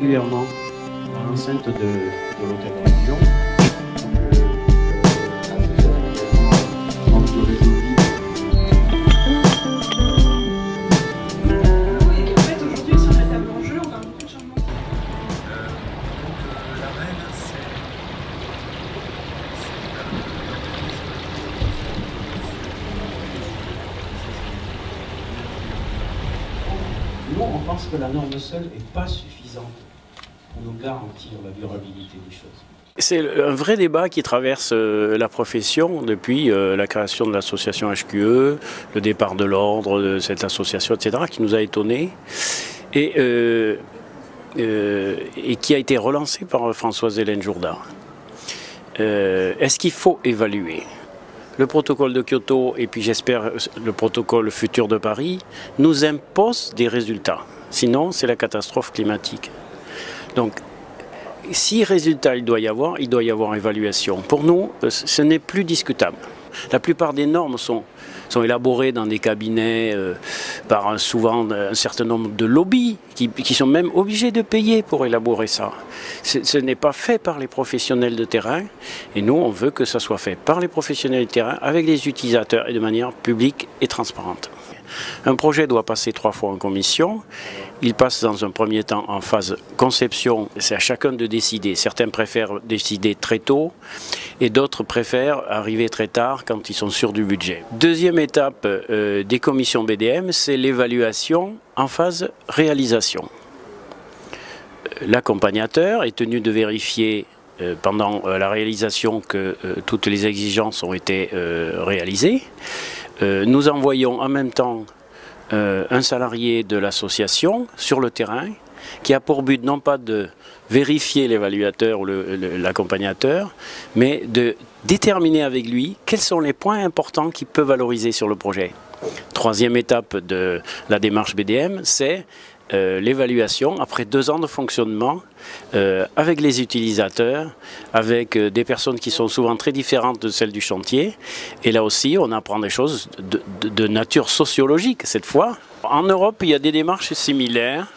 régulièrement dans l'enceinte de l'hôtel Religion. Nous, on pense que la norme seule n'est pas suffisante pour nous garantir la durabilité des choses. C'est un vrai débat qui traverse la profession depuis la création de l'association HQE, le départ de l'ordre de cette association, etc., qui nous a étonnés et qui a été relancé par Françoise Hélène Jourda. Est-ce qu'il faut évaluer ? Le protocole de Kyoto et puis j'espère le protocole futur de Paris nous imposent des résultats. Sinon, c'est la catastrophe climatique. Donc, si résultat il doit y avoir évaluation. Pour nous, ce n'est plus discutable. La plupart des normes sont élaborées dans des cabinets par souvent un certain nombre de lobbies qui sont même obligés de payer pour élaborer ça. Ce n'est pas fait par les professionnels de terrain et nous on veut que ça soit fait par les professionnels de terrain avec les utilisateurs et de manière publique et transparente. Un projet doit passer 3 fois en commission. Il passe dans un premier temps en phase conception. C'est à chacun de décider. Certains préfèrent décider très tôt et d'autres préfèrent arriver très tard quand ils sont sûrs du budget. Deuxième étape des commissions BDM, c'est l'évaluation en phase réalisation. L'accompagnateur est tenu de vérifier pendant la réalisation que toutes les exigences ont été réalisées. Nous envoyons en même temps un salarié de l'association sur le terrain qui a pour but non pas de vérifier l'évaluateur ou l'accompagnateur, mais de déterminer avec lui quels sont les points importants qu'il peut valoriser sur le projet. Troisième étape de la démarche BDM, c'est l'évaluation après 2 ans de fonctionnement avec les utilisateurs, avec des personnes qui sont souvent très différentes de celles du chantier. Et là aussi, on apprend des choses de nature sociologique cette fois. En Europe, il y a des démarches similaires.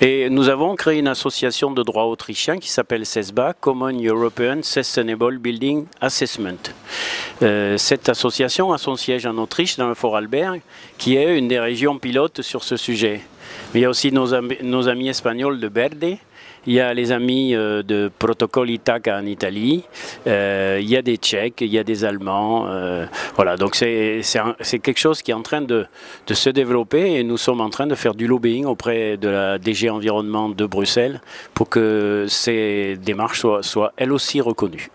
Et nous avons créé une association de droit autrichien qui s'appelle CESBA, Common European Sustainable Building Assessment. Cette association a son siège en Autriche, dans le Vorarlberg, qui est une des régions pilotes sur ce sujet. Mais il y a aussi nos amis espagnols de Verde, il y a les amis de Protocol Itaca en Italie, il y a des Tchèques, il y a des Allemands. Voilà, donc c'est quelque chose qui est en train de se développer et nous sommes en train de faire du lobbying auprès de la DG Environnement de Bruxelles pour que ces démarches soient elles aussi reconnues.